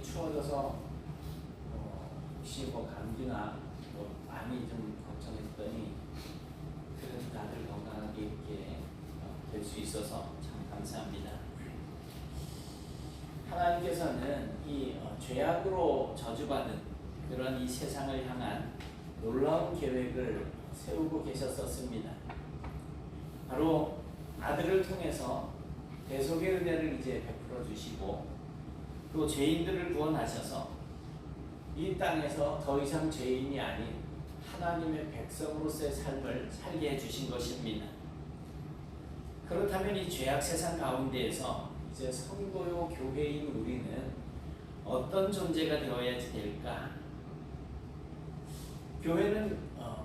이렇게 추워져서 혹시 뭐 감기나 뭐 많이 좀 걱정했더니 그래도 다들 건강하게 이렇게 될 수 있어서 참 감사합니다. 하나님께서는 이 죄악으로 저주받은 그런 이 세상을 향한 놀라운 계획을 세우고 계셨었습니다. 바로 아들을 통해서 대속의 은혜를 이제 베풀어 주시고 또 죄인들을 구원하셔서 이 땅에서 더 이상 죄인이 아닌 하나님의 백성으로서의 삶을 살게 해주신 것입니다. 그렇다면 이 죄악 세상 가운데에서 이제 성도요 교회인 우리는 어떤 존재가 되어야지 될까? 교회는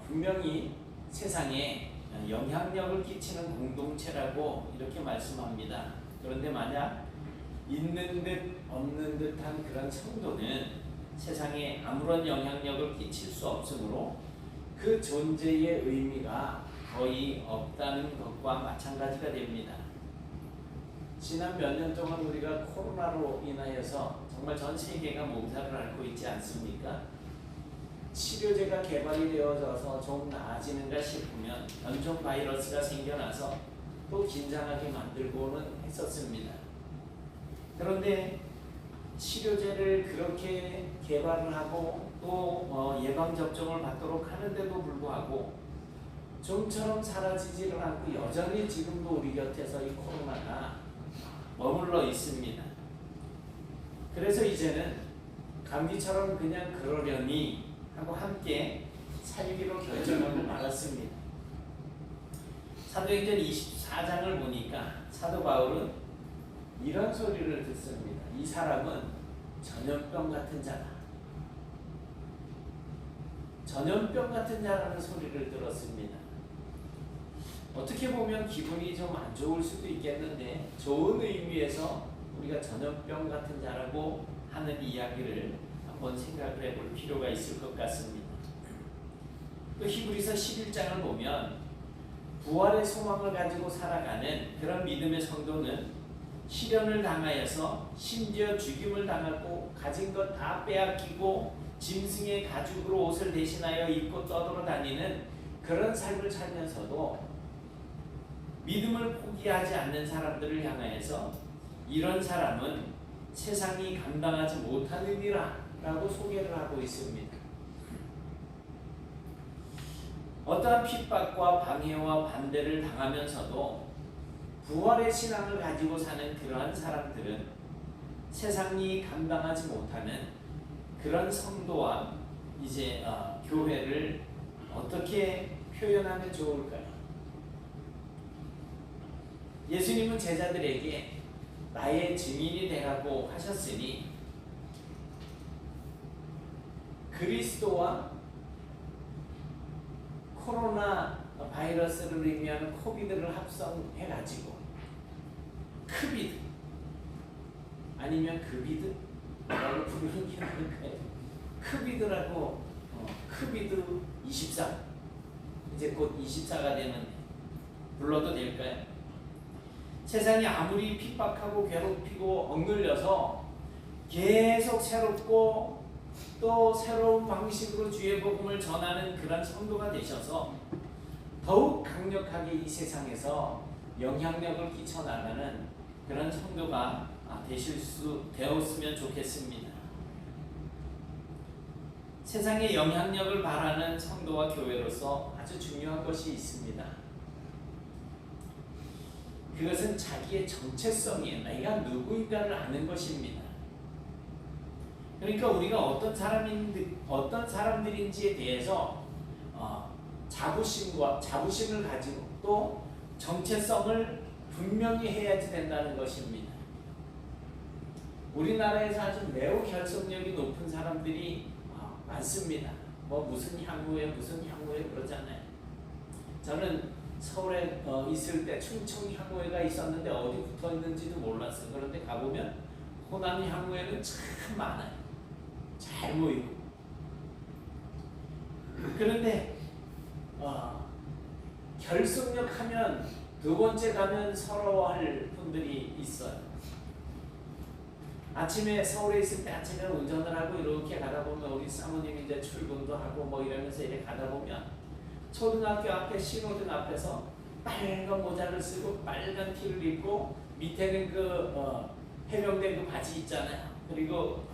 분명히 세상에 영향력을 끼치는 공동체라고 이렇게 말씀합니다. 그런데 만약 있는 듯 없는 듯한 그런 성도는 세상에 아무런 영향력을 끼칠 수 없으므로 그 존재의 의미가 거의 없다는 것과 마찬가지가 됩니다. 지난 몇 년 동안 우리가 코로나로 인하여서 정말 전 세계가 몸살을 앓고 있지 않습니까? 치료제가 개발이 되어져서 좀 나아지는가 싶으면 변종 바이러스가 생겨나서 또 긴장하게 만들고는 했었습니다. 그런데 치료제를 그렇게 개발을 하고 또 예방접종을 받도록 하는데도 불구하고 좀처럼 사라지지를 않고 여전히 지금도 우리 곁에서 이 코로나가 머물러 있습니다. 그래서 이제는 감기처럼 그냥 그러려니 하고 함께 살기로 결정하고 말았습니다. 사도행전 24장을 보니까 사도 바울은 이런 소리를 듣습니다. 이 사람은 전염병 같은 자다. 전염병 같은 자라는 소리를 들었습니다. 어떻게 보면 기분이 좀 안 좋을 수도 있겠는데 좋은 의미에서 우리가 전염병 같은 자라고 하는 이야기를 한번 생각을 해볼 필요가 있을 것 같습니다. 또 히브리서 11장을 보면 부활의 소망을 가지고 살아가는 그런 믿음의 성도는 시련을 당하여서 심지어 죽임을 당하고 가진 것 다 빼앗기고 짐승의 가죽으로 옷을 대신하여 입고 떠돌아다니는 그런 삶을 살면서도 믿음을 포기하지 않는 사람들을 향하여서 이런 사람은 세상이 감당하지 못하느니라 라고 소개를 하고 있습니다. 어떠한 핍박과 방해와 반대를 당하면서도 부활의 신앙을 가지고 사는 그러한 사람들은 세상이 감당하지 못하는 그런 성도와 이제 교회를 어떻게 표현하면 좋을까요? 예수님은 제자들에게 나의 증인이 되라고 하셨으니 그리스도와 코로나 바이러스를 의미하는 코비드를 합성해가지고 크비드 아니면 그비드? 라고 부르는 게 나을까요? 크비드라고 크비드 24 이제 곧 24가 되는 불러도 될까요? 세상이 아무리 핍박하고 괴롭히고 억눌려서 계속 새롭고 또 새로운 방식으로 주의 복음을 전하는 그런 성도가 되셔서 더욱 강력하게 이 세상에서 영향력을 끼쳐나가는 그런 성도가 되실 수 되었으면 좋겠습니다. 세상에 영향력을 바라는 성도와 교회로서 아주 중요한 것이 있습니다. 그것은 자기의 정체성이에요. 내가 누구인가를 아는 것입니다. 그러니까 우리가 어떤 사람들인지에 대해서 자부심을 가지고 또 정체성을 분명히 해야지 된다는 것입니다. 우리나라에서 아주 매우 결속력이 높은 사람들이 많습니다. 뭐 무슨 향후에 그러잖아요. 저는 서울에 있을 때 충청 향후회가 있었는데 어디 붙어 있는지도 몰랐어요. 그런데 가보면 호남 향후회는 참 많아요. 잘 모이고. 그런데 결속력 하면 두 번째 가면 서러워할 분들이 있어요. 아침에 서울에 있을 때 아침에 운전을 하고 이렇게 가다 보면 우리 사모님이 이제 출근도 하고 뭐 이러면서 이렇게 가다 보면 초등학교 앞에 신호등 앞에서 빨간 모자를 쓰고 빨간 티를 입고 밑에는 해병대 그 바지 있잖아요. 그리고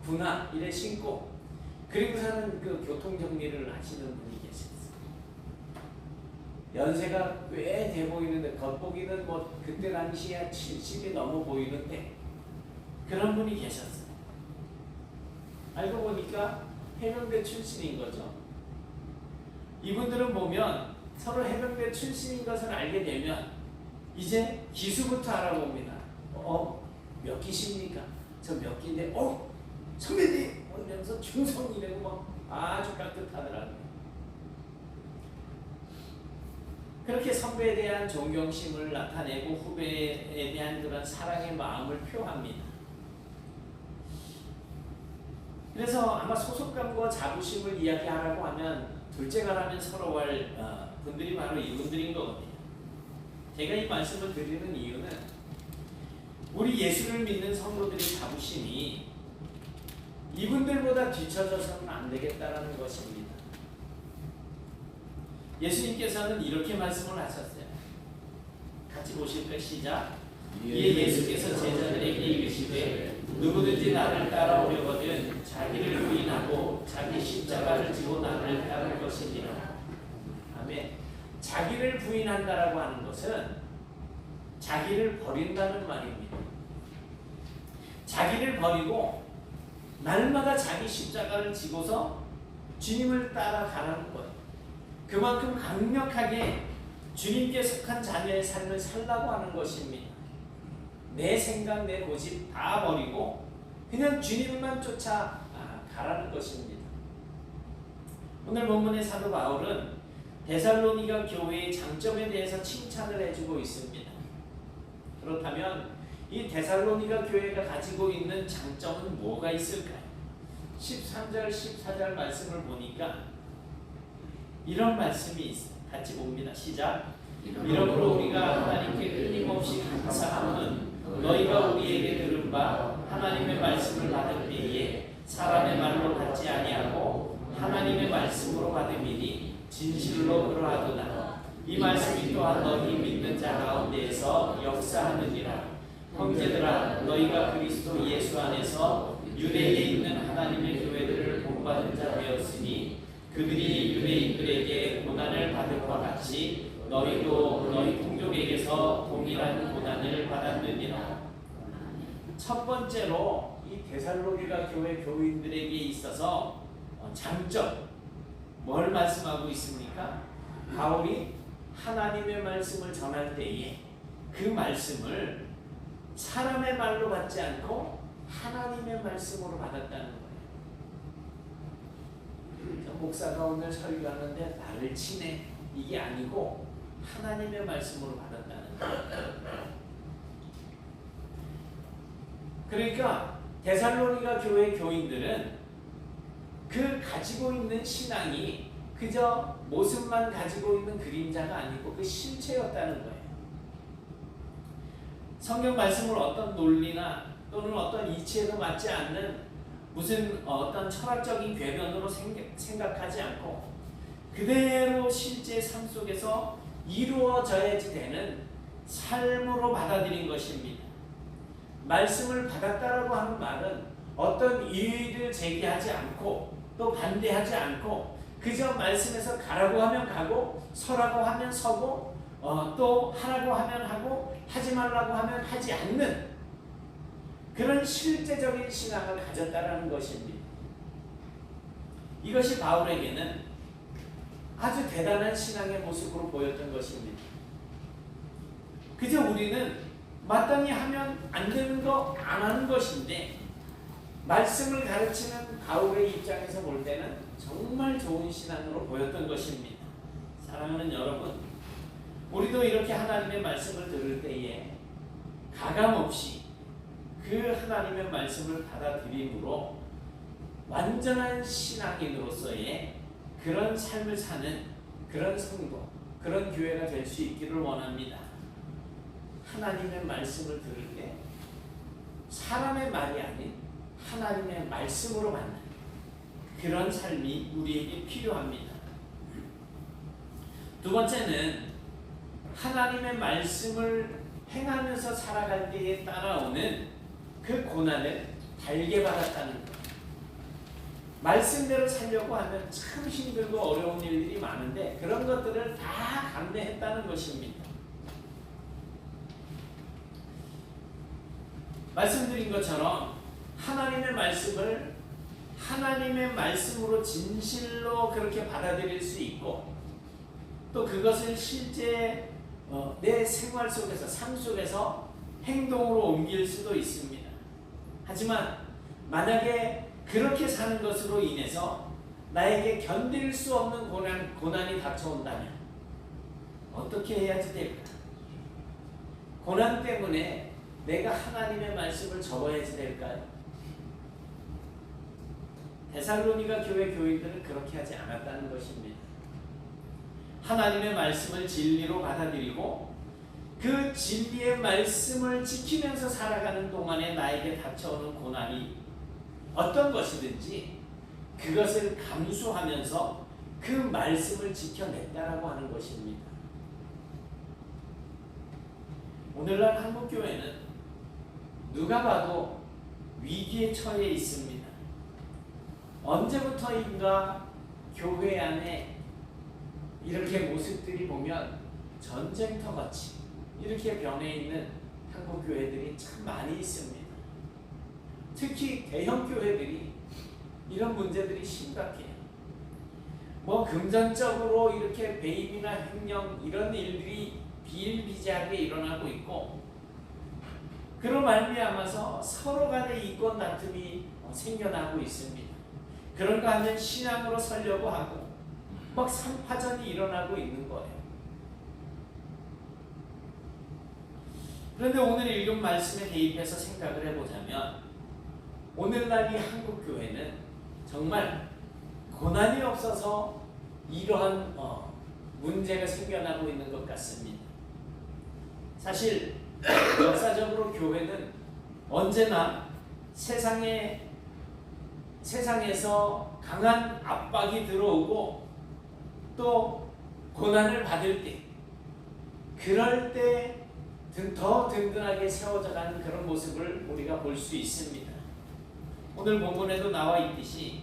군화 이래 신고 그리고서는 그 교통 정리를 하시는 분이 계셨어요. 연세가 꽤 돼 보이는데 겉보기는 뭐 그때 당시에 70이 넘어 보이는데 그런 분이 계셨어요. 알고 보니까 해병대 출신인 거죠. 이분들은 보면 서로 해병대 출신인 것을 알게 되면 이제 기수부터 알아봅니다. 몇 기십니까? 저 몇 기인데, 선배님! 이러면서 중성이라고 막 아주 깍듯하더라고요. 그렇게 선배에 대한 존경심을 나타내고 후배에 대한 그런 사랑의 마음을 표합니다. 그래서 아마 소속감과 자부심을 이야기하라고 하면 둘째가라면 서로 할 분들이 바로 이분들인 거거든요. 제가 이 말씀을 드리는 이유는 우리 예수를 믿는 성도들의 자부심이 이분들보다 뒤처져서는 안 되겠다라는 것입니다. 예수님께서는 이렇게 말씀을 하셨어요. 같이 보실까요? 시작. 이에 예수께서 제자들에게 이르시되 누구든지 나를 따라오려거든 자기를 부인하고 자기 십자가를 지고 나를 따를 것이니라. 아멘. 자기를 부인한다라고 하는 것은 자기를 버린다는 말입니다. 자기를 버리고 날마다 자기 십자가를 지고서 주님을 따라가라는 거예요. 그만큼 강력하게 주님께 속한 자녀의 삶을 살라고 하는 것입니다. 내 생각, 내 고집 다 버리고 그냥 주님만 쫓아가라는 것입니다. 오늘 본문의 사도 바울은 데살로니가 교회의 장점에 대해서 칭찬을 해주고 있습니다. 그렇다면 이 데살로니가 교회가 가지고 있는 장점은 뭐가 있을까요? 13절, 14절 말씀을 보니까 이런 말씀이 있어요. 같이 봅니다. 시작. 이러므로 우리가 하나님께 끊임없이 감사함은 너희가 우리에게 들은 바 하나님의 말씀을 받은 때에 사람의 말로 받지 아니하고 하나님의 말씀으로 받음이니 진실로 그러하도다. 이 말씀이 또한 너희 믿는 자 가운데에서 역사하느니라. 형제들아, 너희가 그리스도 예수 안에서 유대에 있는 하나님의 교회들을 본받은 자 되었으니 그들이 유대인들에게 고난을 받을 것 같이 너희도 너희 동족에게서 동일한 고난을 받았느니라. 첫 번째로 이 데살로니가 교회 교인들에게 있어서 장점 뭘 말씀하고 있습니까? 바울이 하나님의 말씀을 전할 때에 그 말씀을 사람의 말로 받지 않고 하나님의 말씀으로 받았다는 거예요. 목사가 오늘 설교하는데 나를 치네 이게 아니고 하나님의 말씀으로 받았다는 거예요. 그러니까 데살로니가 교회 교인들은 그 가지고 있는 신앙이 그저 모습만 가지고 있는 그림자가 아니고 그 실체였다는 거예요. 성경 말씀을 어떤 논리나 또는 어떤 이치에도 맞지 않는 무슨 어떤 철학적인 궤변으로 생각하지 않고 그대로 실제 삶 속에서 이루어져야지 되는 삶으로 받아들인 것입니다. 말씀을 받았다라고 하는 말은 어떤 이의를 제기하지 않고 또 반대하지 않고 그저 말씀에서 가라고 하면 가고 서라고 하면 서고 또 하라고 하면 하고 하지 말라고 하면 하지 않는 그런 실제적인 신앙을 가졌다라는 것입니다. 이것이 바울에게는 아주 대단한 신앙의 모습으로 보였던 것입니다. 그저 우리는 마땅히 하면 안 되는 거 안 하는 것인데 말씀을 가르치는 바울의 입장에서 볼 때는 정말 좋은 신앙으로 보였던 것입니다. 사랑하는 여러분, 우리도 이렇게 하나님의 말씀을 들을 때에 가감없이 그 하나님의 말씀을 받아들임으로 완전한 신앙인으로서의 그런 삶을 사는 그런 성도, 그런 교회가 될 수 있기를 원합니다. 하나님의 말씀을 들을 때 사람의 말이 아닌 하나님의 말씀으로 만나는 그런 삶이 우리에게 필요합니다. 두 번째는 하나님의 말씀을 행하면서 살아갈 때에 따라오는 그 고난을 달게 받았다는 것. 말씀대로 살려고 하면 참 힘들고 어려운 일들이 많은데 그런 것들을 다 감내했다는 것입니다. 말씀드린 것처럼 하나님의 말씀을 하나님의 말씀으로 진실로 그렇게 받아들일 수 있고 또 그것을 실제 내 생활 속에서 삶 속에서 행동으로 옮길 수도 있습니다. 하지만 만약에 그렇게 사는 것으로 인해서 나에게 견딜 수 없는 고난이 닥쳐온다면 어떻게 해야지 될까? 고난 때문에 내가 하나님의 말씀을 접어야지 될까요? 데살로니가 교회 교인들은 그렇게 하지 않았다는 것입니다. 하나님의 말씀을 진리로 받아들이고 그 진리의 말씀을 지키면서 살아가는 동안에 나에게 닥쳐오는 고난이 어떤 것이든지 그것을 감수하면서 그 말씀을 지켜냈다라고 하는 것입니다. 오늘날 한국교회는 누가 봐도 위기에 처해 있습니다. 언제부터인가 교회 안에 이렇게 모습들이 보면 전쟁터같이 이렇게 변해 있는 한국교회들이 참 많이 있습니다. 특히 대형교회들이 이런 문제들이 심각해요. 금전적으로 이렇게 배임이나 횡령 이런 일들이 비일비재하게 일어나고 있고 그로 말미암아서 서로 간의 이권 다툼이 생겨나고 있습니다. 그런가 하면 신앙으로 서려고 하고 상파전이 일어나고 있는 거예요. 그런데 오늘 읽은 말씀에 대입해서 생각을 해보자면 오늘날 이 한국교회는 정말 고난이 없어서 이러한 문제가 생겨나고 있는 것 같습니다. 사실 역사적으로 교회는 언제나 세상에서 강한 압박이 들어오고 또 고난을 받을 때 그럴 때 더 든든하게 세워져가는 그런 모습을 우리가 볼 수 있습니다. 오늘 본문에도 나와 있듯이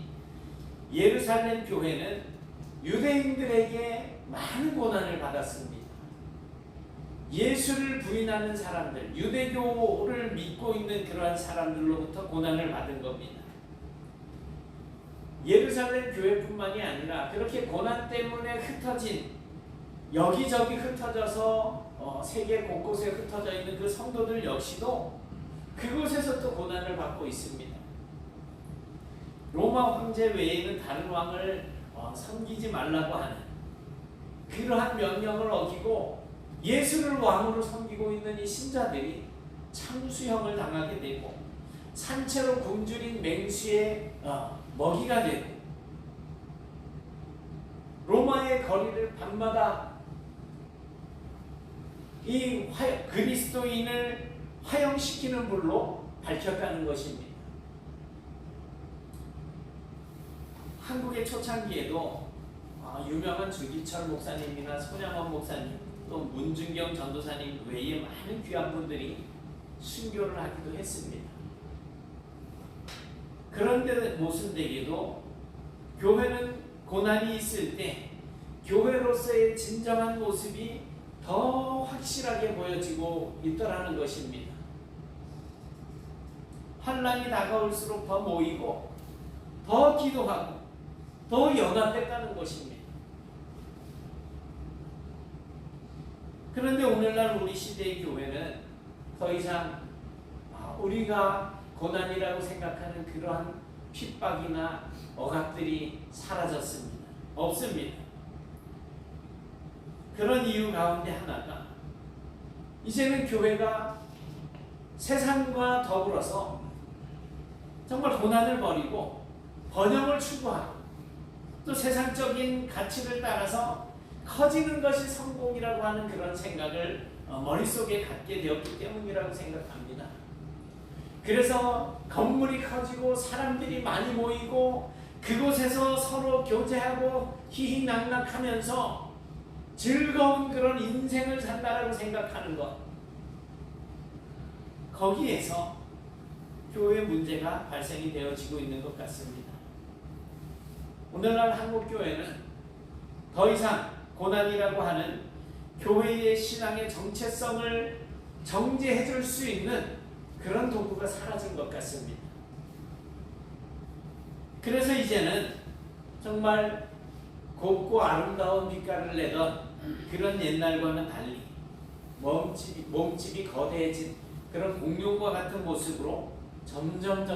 예루살렘 교회는 유대인들에게 많은 고난을 받았습니다. 예수를 부인하는 사람들, 유대교를 믿고 있는 그러한 사람들로부터 고난을 받은 겁니다. 예루살렘 교회뿐만이 아니라 그렇게 고난 때문에 흩어진 여기저기 흩어져서 세계 곳곳에 흩어져 있는 그 성도들 역시도 그곳에서 또 고난을 받고 있습니다. 로마 황제 외에는 다른 왕을 섬기지 말라고 하는 그러한 명령을 어기고 예수를 왕으로 섬기고 있는 이 신자들이 참수형을 당하게 되고 산채로 굶주린 맹수의 먹이가 되고 로마의 거리를 밤마다 이 그리스도인을 화형시키는 불로 밝혔다는 것입니다. 한국의 초창기에도 유명한 주기철 목사님이나 손양원 목사님 또 문준경 전도사님 외에 많은 귀한 분들이 순교를 하기도 했습니다. 그런데 모순되게도 교회는 고난이 있을 때 교회로서의 진정한 모습이 더 확실하게 보여지고 있더라는 것입니다. 환난이 다가올수록 더 모이고 더 기도하고 더 연합했다는 것입니다. 그런데 오늘날 우리 시대의 교회는 더 이상 우리가 고난이라고 생각하는 그러한 핍박이나 억압들이 사라졌습니다. 없습니다. 그런 이유 가운데 하나가 이제는 교회가 세상과 더불어서 정말 고난을 버리고 번영을 추구하고 또 세상적인 가치를 따라서 커지는 것이 성공이라고 하는 그런 생각을 머릿속에 갖게 되었기 때문이라고 생각합니다. 그래서 건물이 커지고 사람들이 많이 모이고 그곳에서 서로 교제하고 희희낙낙하면서 즐거운 그런 인생을 산다라고 생각하는 것, 거기에서 교회 문제가 발생이 되어지고 있는 것 같습니다. 오늘날 한국교회는 더 이상 고난이라고 하는 교회의 신앙의 정체성을 정제해 줄 수 있는 그런 도구가 사라진 것 같습니다. 그래서 이제는 정말 곱고 아름다운 빛깔을 내던 그런 옛날과는 달리 몸집이 거대해진 그런 공룡과 같은 모습으로 점점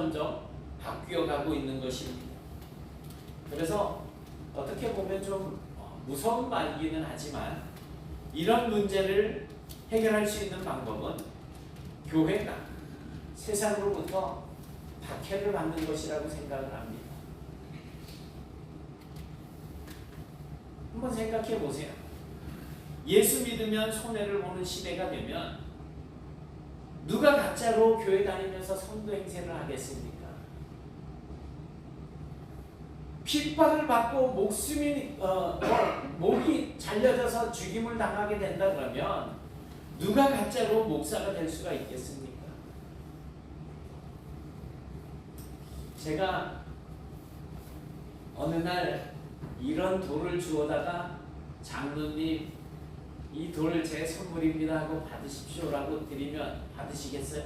바뀌어가고 있는 것입니다. 그래서 어떻게 보면 좀 무서운 말이기는 하지만 이런 문제를 해결할 수 있는 방법은 교회가 세상으로부터 박해를 받는 것이라고 생각을 합니다. 한번 생각해 보세요. 예수 믿으면 손해를 보는 시대가 되면 누가 가짜로 교회 다니면서 선도 행세를 하겠습니까? 핍박을 받고 목이 잘려져서 죽임을 당하게 된다 그러면 누가 가짜로 목사가 될 수가 있겠습니까? 제가 어느 날 이런 돌을 주워다가 장로님 이 돌 제 선물입니다 하고 받으십시오라고 드리면 받으시겠어요?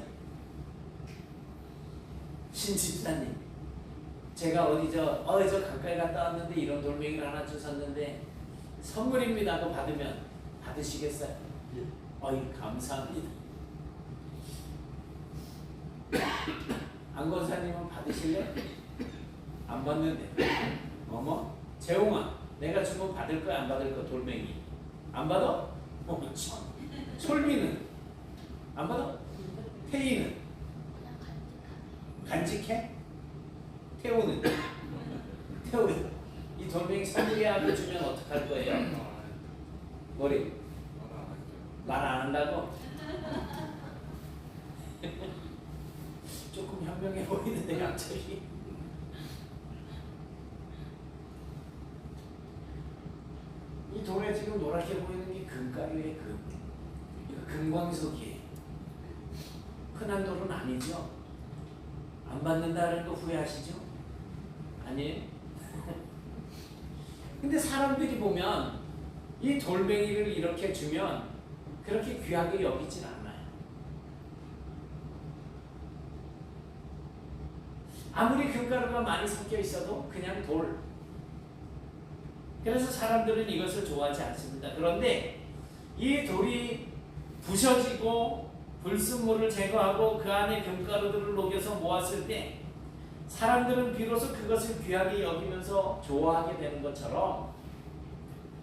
신집사님, 제가 어디 저 가까이 갔다 왔는데 이런 돌멩이를 하나 주셨는데 선물입니다 하고 받으면 받으시겠어요? 어이 감사합니다. 안 권사님은 받으실래? 안 받는데. 어머, 재홍아, 내가 주문 받을 거야 안 받을 거? 돌멩이 안 받아? 참. 솔미는 안 받아? 태희는 간직해? 태우는 이 돌멩이 선물이야 하고 주면 어떡할 거예요? 머리 말 안 한다고? 조금 현명해 보이는데 갑자기. 이 돌에 지금 노랗게 보이는 게 금가루의 금. 이거 금광석이에요. 흔한 돌은 아니죠. 안 받는다는 거 후회하시죠? 아니에요? 근데 사람들이 보면 이 돌멩이를 이렇게 주면 그렇게 귀하게 여기진 않아요. 아무리 금가루가 많이 섞여 있어도 그냥 돌. 그래서 사람들은 이것을 좋아하지 않습니다. 그런데 이 돌이 부셔지고 불순물을 제거하고 그 안에 금가루들을 녹여서 모았을 때 사람들은 비로소 그것을 귀하게 여기면서 좋아하게 되는 것처럼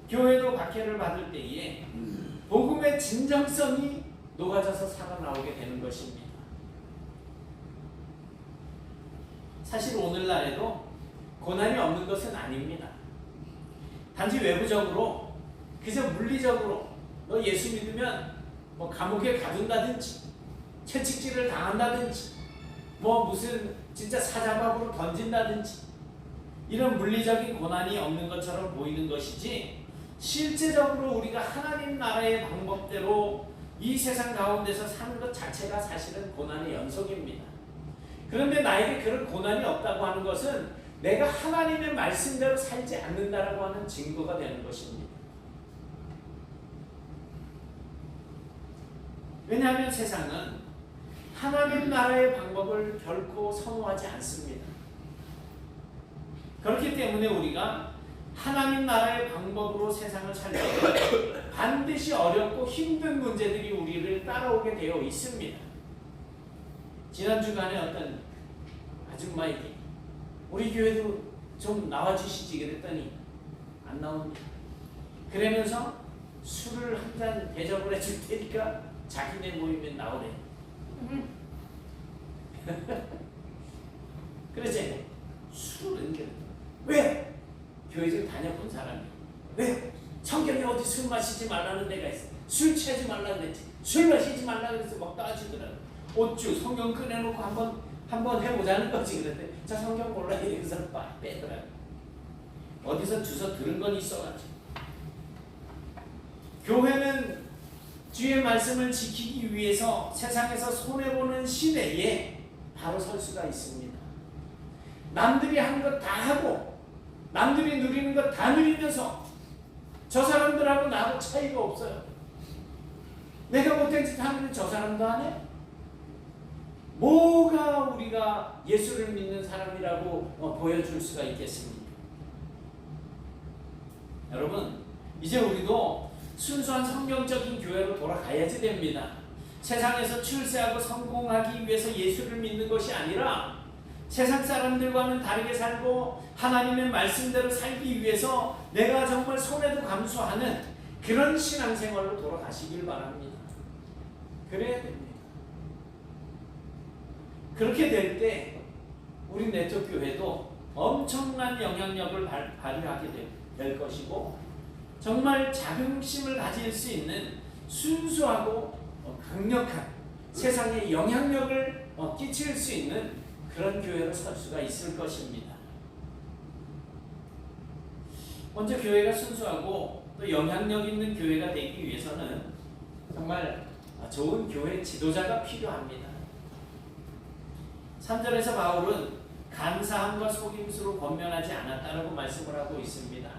교회도 박해를 받을 때에 복음의 진정성이 녹아져서 살아나오게 되는 것입니다. 사실 오늘날에도 고난이 없는 것은 아닙니다. 단지 외부적으로 그저 물리적으로 너 예수 믿으면 뭐 감옥에 가둔다든지 채찍질을 당한다든지 뭐 무슨 진짜 사자밥으로 던진다든지 이런 물리적인 고난이 없는 것처럼 보이는 것이지 실제적으로 우리가 하나님 나라의 방법대로 이 세상 가운데서 사는 것 자체가 사실은 고난의 연속입니다. 그런데 나에게 그런 고난이 없다고 하는 것은 내가 하나님의 말씀대로 살지 않는다라고 하는 증거가 되는 것입니다. 왜냐하면 세상은 하나님 나라의 방법을 결코 선호하지 않습니다. 그렇기 때문에 우리가 하나님 나라의 방법으로 세상을 살때 반드시 어렵고 힘든 문제들이 우리를 따라오게 되어 있습니다. 지난 주간에 어떤 아줌마에게 우리 교회도 좀 나와주시지 그랬더니 안 나옵니다. 그러면서 술을 한 잔 대접을 해줄 테니까 자기네 모이면 나오래. 그러지? 술은 왜? 교회 좀 다녀본 사람이 왜? 성경에 어디 술 마시지 말라는 데가 있어. 술 취하지 말라는 데지. 술 마시지 말라 그래서 막 따지더라고요. 어쭈 성경 꺼내놓고 한번 해보자는 거지. 그랬더니 저 성경 몰라 이래서 빼더라고요. 어디서 주워 들은 건 있어가지고. 교회는 주의 말씀을 지키기 위해서 세상에서 손해보는 시대에 바로 설 수가 있습니다. 남들이 하는 것 다 하고 남들이 누리는 것 다 누리면서 저 사람들하고 나하고 차이가 없어요. 내가 못한 짓 하는데 저 사람도 하네? 뭐가 우리가 예수를 믿는 사람이라고 보여줄 수가 있겠습니까? 여러분, 이제 우리도 순수한 성경적인 교회로 돌아가야지 됩니다. 세상에서 출세하고 성공하기 위해서 예수를 믿는 것이 아니라 세상 사람들과는 다르게 살고 하나님의 말씀대로 살기 위해서 내가 정말 손해도 감수하는 그런 신앙생활로 돌아가시길 바랍니다. 그래야 됩니다. 그렇게 될 때 우리 내적 교회도 엄청난 영향력을 발휘하게 될 것이고 정말 자긍심을 가질 수 있는 순수하고 강력한 세상에 영향력을 끼칠 수 있는 그런 교회로 설 수가 있을 것입니다. 먼저 교회가 순수하고 또 영향력 있는 교회가 되기 위해서는 정말 좋은 교회 지도자가 필요합니다. 3절에서 바울은 간사함과 속임수로 권면하지 않았다라고 말씀을 하고 있습니다.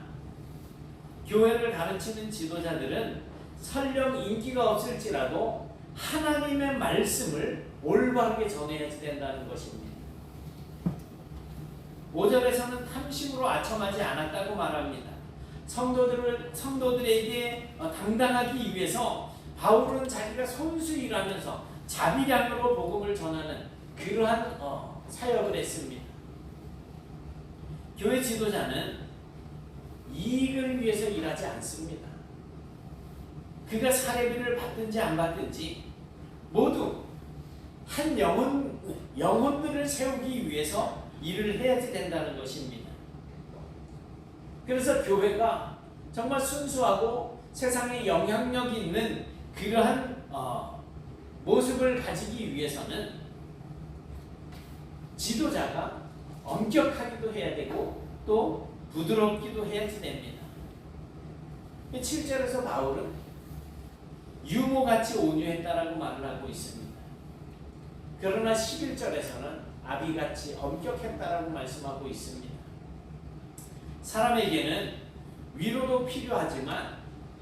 교회를 가르치는 지도자들은 설령 인기가 없을지라도 하나님의 말씀을 올바르게 전해야지 된다는 것입니다. 5절에서는 탐심으로 아첨하지 않았다고 말합니다. 성도들에게 당당하기 위해서 바울은 자기가 손수히 일하면서 자비량으로 복음을 전하는 그러한 사역을 했습니다. 교회 지도자는 이익을 위해서 일하지 않습니다. 그가 사례비를 받든지 안 받든지 모두 한 영혼들을 세우기 위해서 일을 해야지 된다는 것입니다. 그래서 교회가 정말 순수하고 세상에 영향력 있는 그러한 모습을 가지기 위해서는 지도자가 엄격하기도 해야 되고 또 부드럽기도 해야지 됩니다. 7절에서 바울은 유모같이 온유했다라고 말을 하고 있습니다. 그러나 11절에서는 아비같이 엄격했다라고 말씀하고 있습니다. 사람에게는 위로도 필요하지만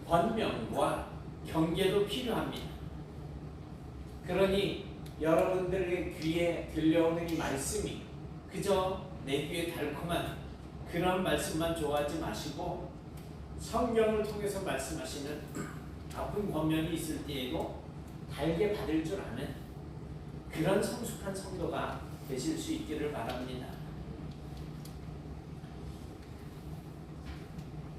권면과 경계도 필요합니다. 그러니 여러분들의 귀에 들려오는 이 말씀이 그저 내 귀에 달콤한 그런 말씀만 좋아하지 마시고 성경을 통해서 말씀하시는 아픈 권면이 있을 때에도 달게 받을 줄 아는 그런 성숙한 성도가 되실 수 있기를 바랍니다.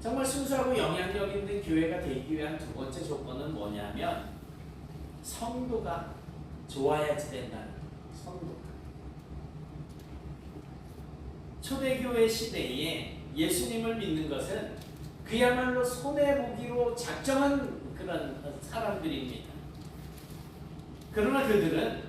정말 순수하고 영향력 있는 교회가 되기 위한 두 번째 조건은 뭐냐면 성도가 좋아야지 된다는 성도가. 초대교회 시대에 예수님을 믿는 것은 그야말로 손해보기로 작정한 그런 사람들입니다. 그러나 그들은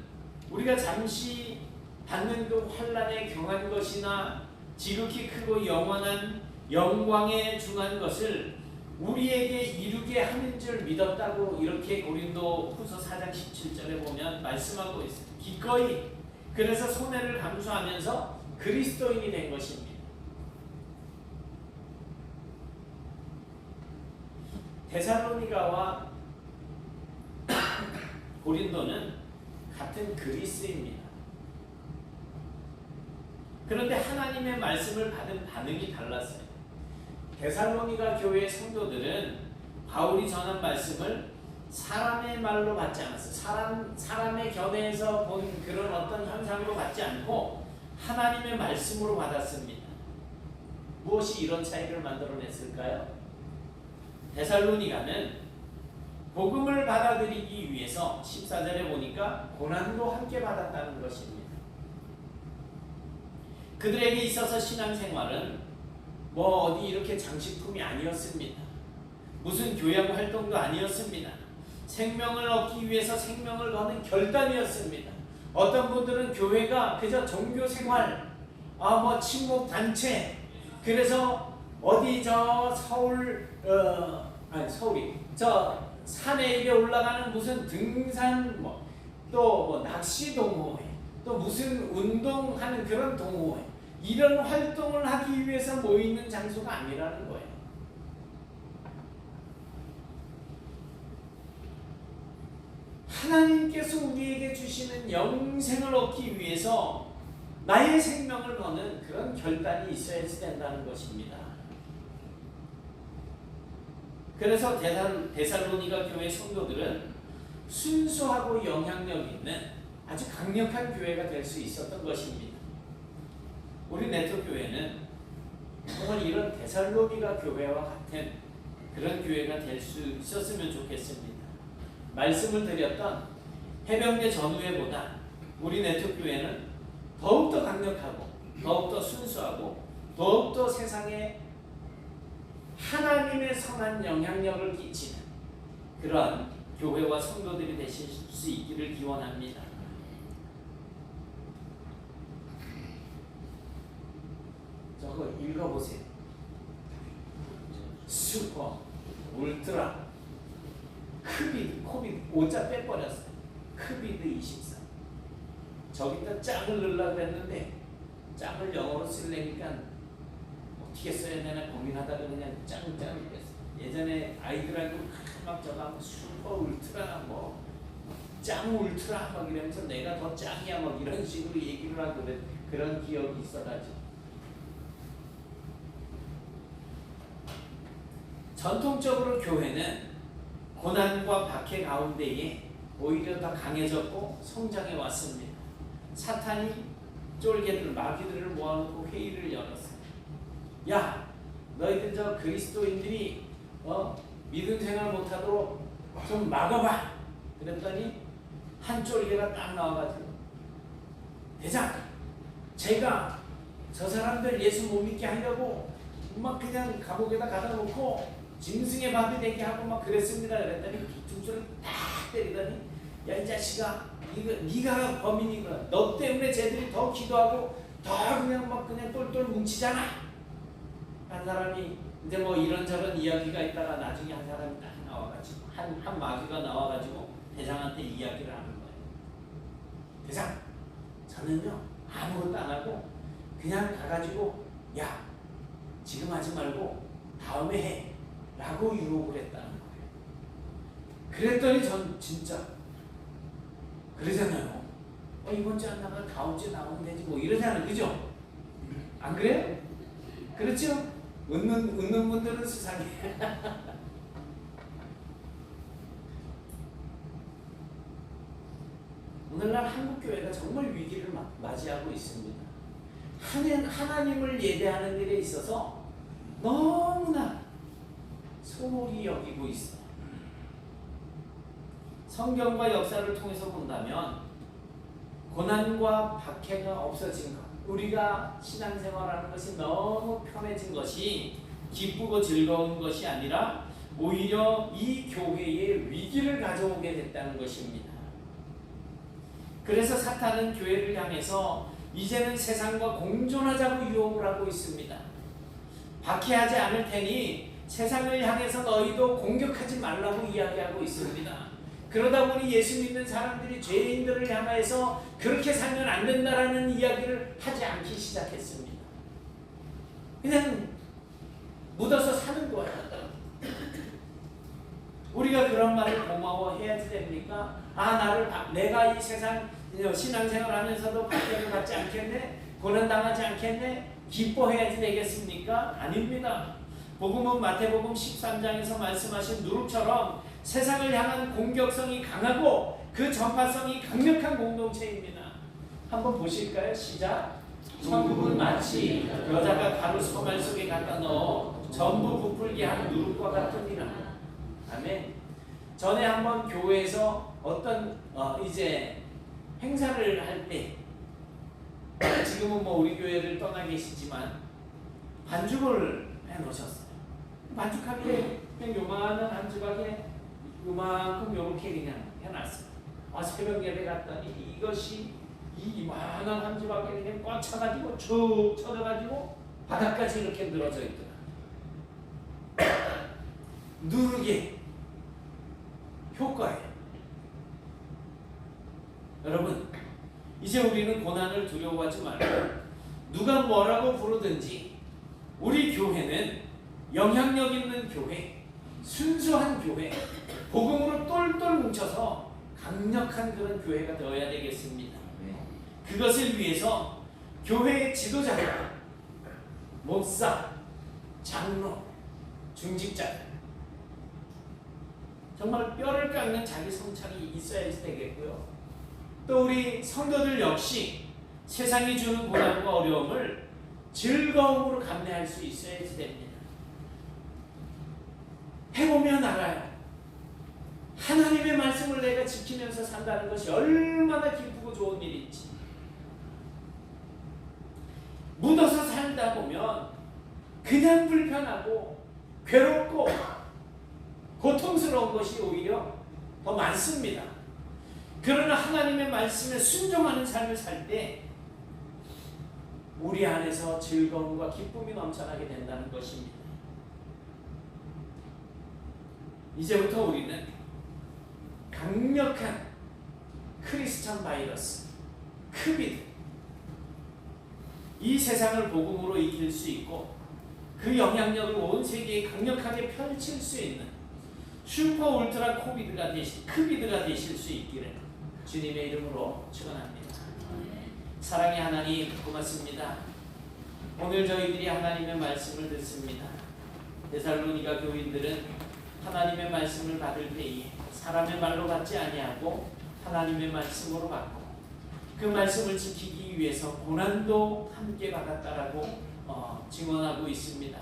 우리가 잠시 받는 그 환난에 경한 것이나 지극히 크고 영원한 영광에 중한 것을 우리에게 이루게 하는 줄 믿었다고 이렇게 고린도 후서 4장 17절에 보면 말씀하고 있어요. 기꺼이 그래서 손해를 감수하면서 그리스도인이 된 것입니다. 데살로니가와 고린도는 같은 그리스입니다. 그런데 하나님의 말씀을 받은 반응이 달랐어요. 데살로니가 교회의 성도들은 바울이 전한 말씀을 사람의 말로 받지 않았어요. 사람의 견해에서 본 그런 어떤 현상으로 받지 않고 하나님의 말씀으로 받았습니다. 무엇이 이런 차이를 만들어냈을까요? 데살로니가는 복음을 받아들이기 위해서 14절에 보니까 고난도 함께 받았다는 것입니다. 그들에게 있어서 신앙생활은 어디 이렇게 장식품이 아니었습니다. 무슨 교양 활동도 아니었습니다. 생명을 얻기 위해서 생명을 거는 결단이었습니다. 어떤 분들은 교회가 그저 종교 생활, 뭐 친목 단체, 그래서 어디 저 서울 서울이 저 산에 이래 올라가는 무슨 등산 또 낚시 동호회, 또 무슨 운동하는 그런 동호회, 이런 활동을 하기 위해서 모이는 장소가 아니라는 거예요. 하나님께서 우리에게 주시는 영생을 얻기 위해서 나의 생명을 거는 그런 결단이 있어야지 된다는 것입니다. 그래서 데살로니가 교회 성도들은 순수하고 영향력 있는 아주 강력한 교회가 될 수 있었던 것입니다. 우리 네트교회는 정말 이런 데살로니가 교회와 같은 그런 교회가 될 수 있었으면 좋겠습니다. 말씀을 드렸던 해병대 전후회보다 우리 네트교회는 더욱더 강력하고 더욱더 순수하고 더욱더 세상에 하나님의 선한 영향력을 끼치는 그런 교회와 성도들이 되실 수 있기를 기원합니다. 저거 읽어보세요. 슈퍼, 울트라, 코비드 5자 빼버렸어요. 크비드 24. 저기다 짱을 넣으려고 그랬는데 짱을 영어로 쓰려니까 어떻게 써야 되나 고민하다가 그냥 짱을 뺐어. 예전에 아이들하고 막 저거 슈퍼 울트라 짱 울트라 막 이러면서 내가 더 짱이야 막 이런 식으로 얘기를 하고 그런 기억이 있어가지고. 전통적으로 교회는 고난과 박해 가운데에 오히려 더 강해졌고 성장해 왔습니다. 사탄이 쫄개들 마귀들을 모아놓고 회의를 열었어요. 야, 너희들 저 그리스도인들이 믿음 생활 못하도록 좀 막아봐. 그랬더니 한 쫄개가 딱 나와가지고, 대장, 제가 저 사람들 예수 못 믿게 하려고 막 그냥 감옥에다 가다 놓고 짐승의 밥이 되게 하고 막 그랬습니다. 그랬더니 뒤통수를 딱 때리더니, 야 이 자식아, 네가 범인이구나. 너 때문에 쟤들이 더 기도하고 더 그냥 똘똘 뭉치잖아. 한 사람이 이제 이런저런 이야기가 있다가 나중에 한 사람이 딱 나와가지고 한 마귀가 나와가지고 대장한테 이야기를 하는 거예요. 대장, 저는요 아무것도 안 하고 그냥 가가지고 야 지금 하지 말고 다음에 해 라고 유혹을 했다는 거예요. 그랬더니 전 진짜 그러잖아요. 이번 주 안 나가 다음 주에 나오면 되지 이러잖아요. 그죠? 안 그래요? 그렇죠? 웃는 분들은 수상해. 오늘날 한국교회가 정말 위기를 맞이하고 있습니다. 하나님을 예배하는 일에 있어서 너무나 소홀히 여기고 있어요. 성경과 역사를 통해서 본다면 고난과 박해가 없어진 것, 우리가 신앙생활하는 것이 너무 편해진 것이 기쁘고 즐거운 것이 아니라 오히려 이 교회에 위기를 가져오게 됐다는 것입니다. 그래서 사탄은 교회를 향해서 이제는 세상과 공존하자고 유혹을 하고 있습니다. 박해하지 않을 테니 세상을 향해서 너희도 공격하지 말라고 이야기하고 있습니다. 그러다 보니 예수 믿는 사람들이 죄인들을 향해서 그렇게 살면 안 된다라는 이야기를 하지 않기 시작했습니다. 그냥 묻어서 사는 거예요. 우리가 그런 말을 고마워해야지 됩니까? 내가 이 세상 신앙생활 하면서도 박해를 받지 않겠네? 고난당하지 않겠네? 기뻐해야지 되겠습니까? 아닙니다. 복음은 마태복음 13장에서 말씀하신 누룩처럼 세상을 향한 공격성이 강하고 그 전파성이 강력한 공동체입니다. 한번 보실까요? 시작. 천국은 마치 여자가 가루 소말 속에 갖다 넣어 전부 부풀게 한 누룩과 같으니라. 아멘. 전에 한번 교회에서 어떤 이제 행사를 할 때, 지금은 우리 교회를 떠나 계시지만 반죽을 해 놓으셨어요. 반죽하게 그냥 요만한 반죽하게 그만큼 이렇게 그냥 해놨어요. 새벽 예배 갔더니 이것이 이 이만한 함지밖에 그냥 꽉 차가지고 쭉 쳐져가지고 바닥까지 이렇게 늘어져 있더라. 누르게 효과예요. 여러분, 이제 우리는 고난을 두려워하지 말고 누가 뭐라고 부르든지 우리 교회는 영향력 있는 교회, 순수한 교회, 복음으로 똘똘 뭉쳐서 강력한 그런 교회가 되어야 되겠습니다. 그것을 위해서 교회의 지도자들, 목사, 장로, 중직자들, 정말 뼈를 깎는 자기 성찰이 있어야 되겠고요. 또 우리 성도들 역시 세상이 주는 고난과 어려움을 즐거움으로 감내할 수 있어야지 됩니다. 해보면 알아요. 하나님의 말씀을 내가 지키면서 산다는 것이 얼마나 기쁘고 좋은 일인지. 묻어서 살다 보면 그냥 불편하고 괴롭고 고통스러운 것이 오히려 더 많습니다. 그러나 하나님의 말씀에 순종하는 삶을 살 때 우리 안에서 즐거움과 기쁨이 넘쳐나게 된다는 것입니다. 이제부터 우리는 강력한 크리스찬 바이러스, 크비드, 이 세상을 복음으로 이길 수 있고 그 영향력을 온 세계에 강력하게 펼칠 수 있는 슈퍼 울트라 코비드가 크비드가 되실 수 있기를 주님의 이름으로 축원합니다. 사랑의 하나님, 고맙습니다. 오늘 저희들이 하나님의 말씀을 듣습니다. 데살로니가 교인들은 하나님의 말씀을 받을 때에 사람의 말로 받지 아니하고 하나님의 말씀으로 받고 그 말씀을 지키기 위해서 고난도 함께 받았다라고 증언하고 있습니다.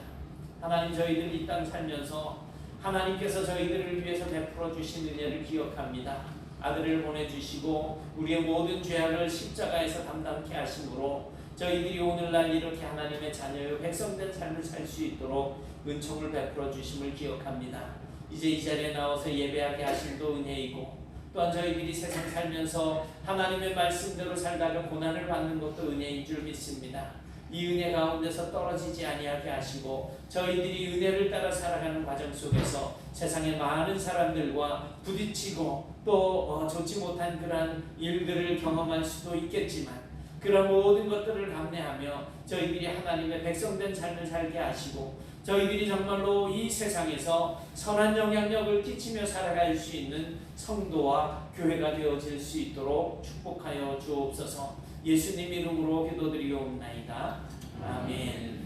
하나님, 저희들 이 땅 살면서 하나님께서 저희들을 위해서 베풀어 주신 은혜를 기억합니다. 아들을 보내주시고 우리의 모든 죄악을 십자가에서 담당케 하심으로 저희들이 오늘날 이렇게 하나님의 자녀요 백성된 삶을 살 수 있도록 은총을 베풀어 주심을 기억합니다. 이제 이 자리에 나와서 예배하게 하심도 은혜이고 또한 저희들이 세상 살면서 하나님의 말씀대로 살다가 고난을 받는 것도 은혜인 줄 믿습니다. 이 은혜 가운데서 떨어지지 아니하게 하시고 저희들이 은혜를 따라 살아가는 과정 속에서 세상의 많은 사람들과 부딪히고 또 좋지 못한 그러한 일들을 경험할 수도 있겠지만 그런 모든 것들을 감내하며 저희들이 하나님의 백성된 삶을 살게 하시고 저희들이 정말로 이 세상에서 선한 영향력을 끼치며 살아갈 수 있는 성도와 교회가 되어질 수 있도록 축복하여 주옵소서. 예수님 이름으로 기도드리옵나이다. 아멘.